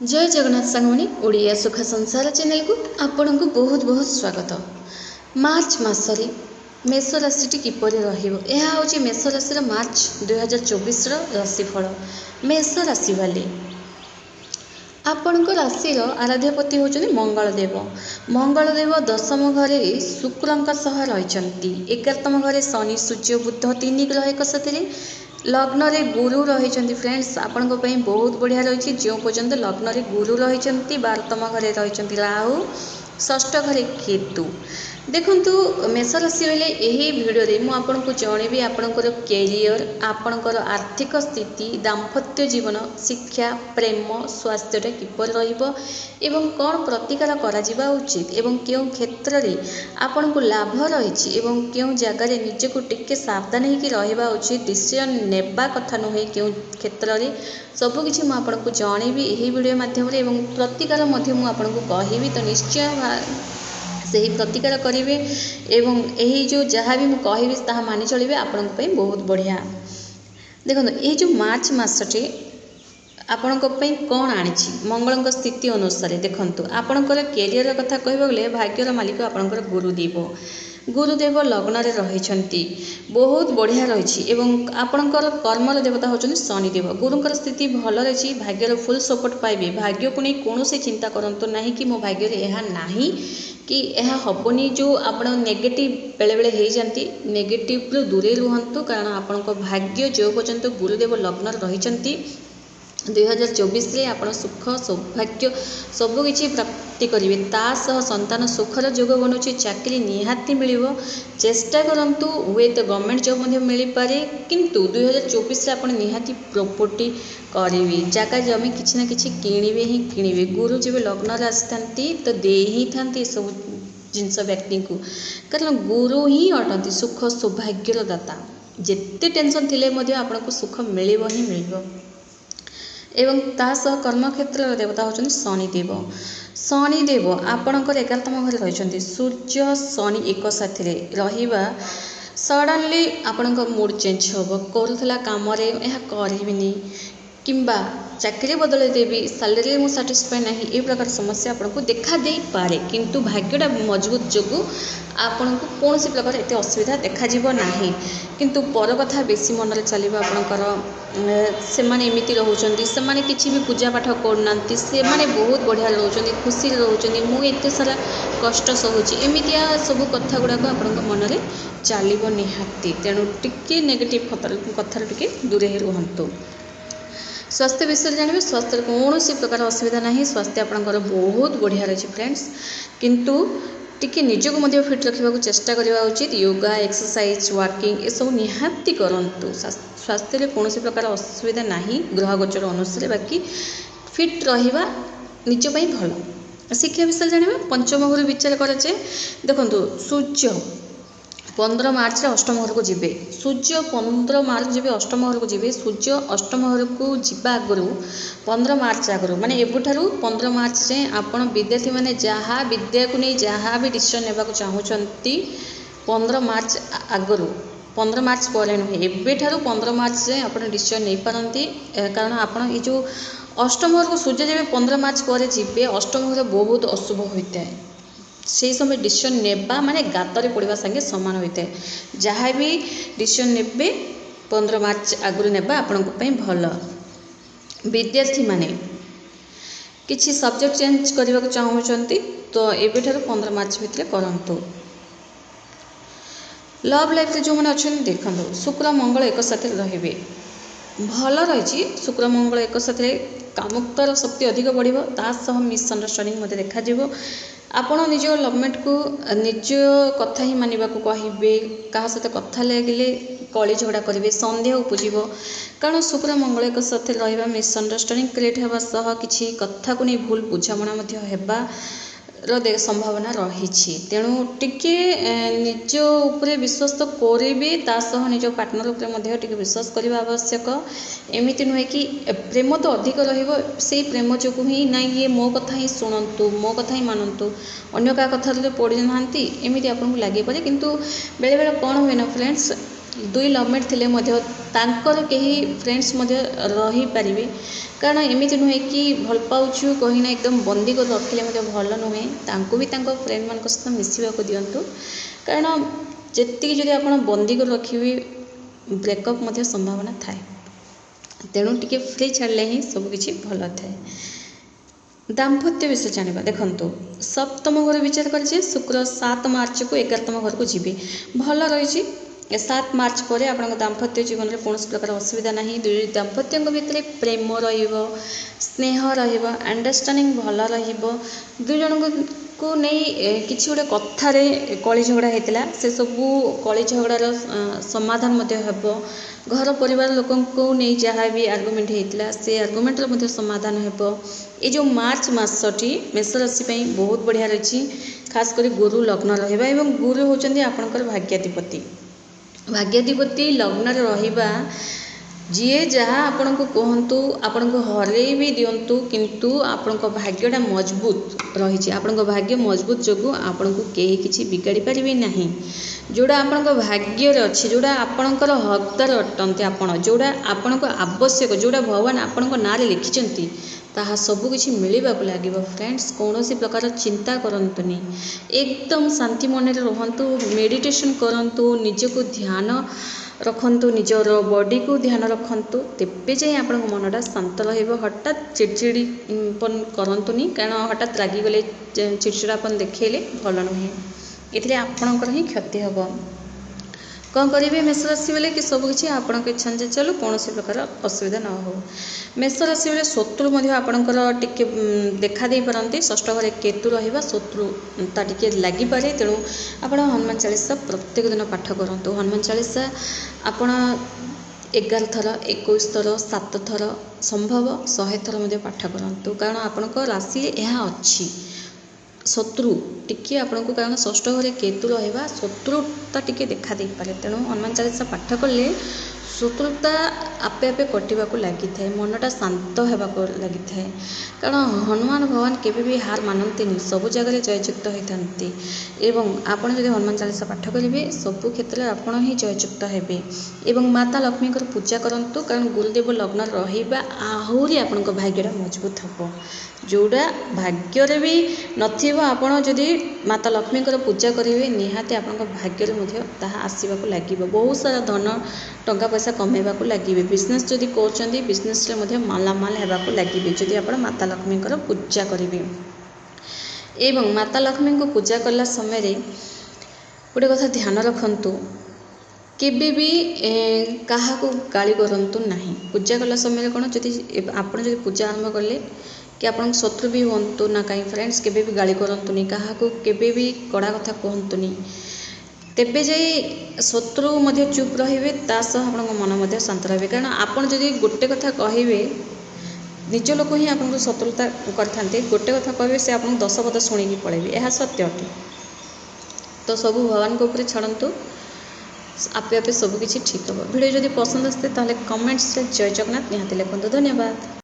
जय जगन्नाथ सांगमणि ओडिया सुख संसार चैनल को आपण को बहुत बहुत स्वागत। मार्च मासरे मेष राशि किपरि रहिबो एहा होची मेष राशि मार्च 2024 राशिफल। मेष राशि वाले आपण राशि आराध्यपति होचनी मंगलदेव। मंगलदेव दशम घरे शुक्र सह रहिचंती। 11तम घरे शनि सूर्य बुध 3 ग्रह एक साथरे लग्न रे गुरु रही। फ्रेंड्स आपण बहुत बढ़िया रही जो पर्यंत लग्न रे गुरु रही। 12तम घरे रही राहु, षष्ठ घरे केतु। देखंतु मेष राशि वाले यही वीडियो रे मु आपनको जणेबी आपणकर कैरियर, आपणकर आर्थिक स्थिति, दाम्पत्य जीवन, शिक्षा, प्रेम, स्वास्थ्य किपर रहिबो एवं कौन प्रतिकार करा जिबा उचित एवं क्यों क्षेत्र रे आपनको लाभ रही एवं क्यों जगह रे निजे को टिके सावधान होकर रहिबा उचित, डिसीजन नेबा कथा नुहे क्यों क्षेत्र रे सब किछि मु आपनको जणेबी यही वीडियो माध्यम रे एवं प्रतिकार मध्य मु आपनको कहिबी। तो निश्चय सही प्रतिकार करेंगे एवं यही जो जहाँ भी मुझे कहबी ताहा मानि चलिए आपण बहुत बढ़िया। देखो ये जो मार्च मसटे आपण कौन आनी मंगल स्थिति अनुसार देखूँ आपणकर कैरियर कथा कह गले भाग्यर मालिक आपणकर गुरुदेव लग्न रे रही बहुत बढ़िया रही एवं आपणकर कर्मर देवता होचनी शनिदेव। गुरुंकर स्थिति भल रही, भाग्यर फुल सपोर्ट पाइबे। भाग्य को नहीं कौन चिंता करंतु नहीं कि मो भाग्य रे यह नाही कि यह हबनी। जो आप नेगेटिव बेले बेले हो जाती नेगेटिव रु दूरे रुहतु, कारण आपण भाग्य जो पर्यंत गुरुदेव लग्न रही 2024 रे आपण सुख सौभाग्य सबकि प्राप्ति करेंगे। तासह संतान सुखर जोग बनूची, चाकरी निहाती मिलिबो। चेष्टा करंतु हुए तो गवर्नमेंट जॉब मिल पारे, किंतु 2024 रे आपण निहाती प्रॉपर्टी करेंगे। जगह जमी किछि ना किछि किणिबे ही किणिबे। गुरु जब लग्न रे आसिथांती तो दे ही थांती सब जिनस व्यक्ति को, कारण गुरु ही अटंती सुख सौभाग्यर दाता। जेते टेंशन थिले मध्ये आपनको सुख मिलिबो ही मिलिबो। एवं तासह कर्मक्षेत्र देवता होचनी शनिदेव। शनिदेव आपणकर 11तम घरे रही। सूर्य शनि एक साथी रहिबा सडनली आपणकर मूड चेंज होबो। करूथला काम रे यह करबिनी किंबा चाकरी बदल देवी, सैलरी मु साटिस्फाई नहीं, ये प्रकार समस्या आपको देखा दे पारे, किंतु भाग्यटा मजबूत जो आपन को कौन सी प्रकार एत असुविधा देखा नहीं। किंतु पर कथा बेसी मन में चलो आपणकर से एमती रोचंती से किसी भी पूजा पाठ करना से बहुत बढ़िया रोचंती, खुशी रोचंती। मुझे सारा कष्ट सहूची एमतिया सब कथा गुड़ाक आपण मन में चलो निहाती। तेणु टिके नेगेटिव कथार टिके दूरे रुहतु। स्वास्थ्य विषय जानवे, स्वास्थ्य कौन सी प्रकार असुविधा नहीं, स्वास्थ्य आपंकर बहुत बढ़िया रही फ्रेंड्स। किंतु टिके निजक मध्य फिट रखा चेष्टा करवा उचित। योगा, एक्सरसाइज, वॉकिंग ये सब निहाती करंतु। स्वास्थ्य रे कौन सी प्रकार असुविधा नहीं ग्रह गोचर अनुसार, बाकी फिट रहिबा निज पई भल। शिक्षा विषय जानवे, पंचम घर विचार कराए। देखो सूर्य 15 मार्च रे अष्टम घर को जीवे। सूर्य 15 मार्च जब अष्टम घर को जीवे, सूर्य अष्टम घर को जीवा आगु 15 मार्च आगु माने एबुठारु 15 मार्च से आपण विद्यार्थी माने जहाँ विद्या को नहीं जहाँ भी डिसीजन नेबा को चाहूचंती 15 मार्च आगु 15 मार्च पर नुहे एबेठारु 15 मार्च से आपण डिसीजन नहीं पारंती, कारण आपण ये जो अष्टम घर को सूर्य जब 15 मार्च पर जीवे अष्टम घर बहुत अशुभ होता है। से समय डिसीजन नेबा माने गाତରେ पड़वा संगे समान होता है। जहाँ भी डिसीजन नेबे 15 मार्च आगु नेबा आपनको पई भल। विद्यार्थी माने किछि सब्जेक्ट चेंज करबा को चाहूचंती तो एबेठारु 15 मार्च भितर करंतु। लव लाइफ रे जो माने अछन देखंतु शुक्र मंगल एक साथ रहिबे भल रही। शुक्र मंगल एक साथ कामुक्तर शक्ति अधिक बढ़िबो, तासह मिसअंडरस्टैंडिंग मते देखा जिवो। आपण निज लवमेट को निज कथा ही मानिबा को कहिबे, कहा सहित कथा लगिले कली झगड़ा करेंगे, सन्देह उपजीव, कारण शुक्र मंगल एक साथ रहा मिसअंडरस्टैंडिंग क्रिएट होगा सह किसी कथा को नहीं भूल बुझामणा संभावना रही। तेणु टिके निज उपरे विश्वास तो करेंगे, तासह निज पार्टनर उपरे टिके विश्वास करने आवश्यक। एमती नुहे कि प्रेम तो अधिक रही प्रेम जो ही ना ये मो कथा ही शुणु, मो कथा ही मानतु, अन्य क्या कथा पड़ी ना एमती आपको लगे पारे। किंतु बेले बेले कौन हुए ना फ्रेंड्स, दुई लवमेट थिले तांकर कहीं फ्रेंड्स मध्य रही पारिबे कारण एमिति नुहे कि भल पाउछु कहिना एकदम बंदी कर रखिले मध्य भल नुहे तांको भी तांको फ्रेंड मान सहित मिसिबा को दियंतु कारण जेतिकी जदि आपण बंदी कर रखिबे ब्रेकअप मध्य संभावना थाए तेणु टिके फ्री छाड़ले ही सब किछि भल थाए। दाम्पत्य विषय जानिबा देखंतु सप्तम घर विचार करछे शुक्र 7 मार्च को 11तम घर को जीवे भल रही 7 मार्च पर आपन दाम्पत्य जीवन में कौन प्रकार असुविधा नहीं दुई दाम्पत्य भितर प्रेम रहिबो स्नेह रहिबो अंडरस्टैंडिंग भल रहिबो दुई जन को नहीं किसी गोटे कथार कली झगड़ा होता से सबू कली झगड़ार समाधान हेबो घर परिवार लोक नहीं जहाँ भी आर्गुमेंट होता से आर्गुमेंटर समाधान हेबो। ये जो मार्च मासटी मेष राशि बहुत बढ़िया रही खास कर गुरु लग्न रहिबा एवं गुरु होचंदी आपनकर भाग्याधिपति लग्न रहिबा जीए जहाँ आपण को कहतु आपण को हरे भी दिंतु किंतु आपण को भाग्यटा मजबूत रही आपण को भाग्य मजबूत जो आपण को कहीं किसी बिगाड़ी पारे नहीं जोड़ा आपण को भाग्य अच्छी जोड़ा आपणकर हकदार अटंती आपण जोड़ा आपण को आवश्यक जोड़ा भगवान आपण को नारे लिखिंट ताहा सबकिछि मिलवाक लगे। फ्रेंड्स कौन प्रकार चिंता करंतुनी एकदम शांति मन रहंतु मेडिटेशन करंतु निजको ध्यान रखंतु निजर बॉडी को ध्यान रखंतु तेबे जाए आपण मनटा शांत रहिबो। हठात चिड़चिड़ीपन करंतुनी कारण हठात रागी गले चिड़चिड़ापन देखैले भल नुहे एथिले आपणकर ही क्षति हेबो। कौन करेंगे मेष राशि बेले कि सबकि आपण इच्छा जे चलू कौन प्रकार असुविधा न हो। मेष राशि बेले शत्रु आपणकर टिके देखा दे पारती षष्ठ घर केतु रहा शत्रुता टिके लगिपे तेणु आप हनुमान चालीसा प्रत्येक दिन पाठ करूँ। हनुमान चालीसा आपण 11 थर 21 थर 7 थर संभव 100 थर पाठ करूँ कारण आपण राशि यह अच्छी शत्रु टिके आपण को कारण षष्ठ घरे केतु रहा शत्रुता टिके देखा दे पारे तेणु हनुमान चालीसा पाठ कले शत्रुता आपे आपे कटिबा को लगी थाए मनटा शांत होगा लगी थाए कारण हनुमान भगवान केबे भी हार मानते सब जगह जययुक्त होती एवं आपण जब हनुमान चालीसा पाठ करेंगे सबु क्षेत्र में आपण ही जययुक्त हेबे। एवं माता लक्ष्मी पूजा करंतु कारण गुरुदेव लग्न रहिबा आहुरी आपण भाग्यटा मजबूत हेबो जोड़ा भाग्य भी नथिबो आपण जदि माता लक्ष्मी पूजा करेंगे निहाती आपण भाग्य में आसवा लगे बहुत सारा धन टंका पैसा कमेवा लगे बिजनेस जदि कर बिजनेस मालामाल होगा लगे जदि आप माता लक्ष्मी पूजा करेंगे। एवं माता लक्ष्मी को पूजा कला समय गोटे कथा ध्यान रखंतु केबे भी कहा को गाली करंतु नहीं पूजा कला समय कौन जदि आप पूजा आरंभ कले कि आप शत्रु भी हूँ ना कहीं फ्रेंड्स केबे भी गाली करंतुनी कहा को केबे भी कड़ा कथा कहतुनी तेबे जाई शत्रु मध्य चुप रहिबे तासह आपन मन शांत रहे कारण आपन जदि गोटे कथा कहिबे निज लोक ही आपन शत्रुता करथांते गोटे कथा कहिबे से आपन 10 पद शुणिकी पळेबे यह सत्य अटे। तो सब भगवान को ऊपर छाड़तु आपे आपे सब किछि ठीक हम। वीडियो जदि पसंद आसते ताले कमेंट्स रे जय जगन्नाथ निहाती लिखंतु। धन्यवाद।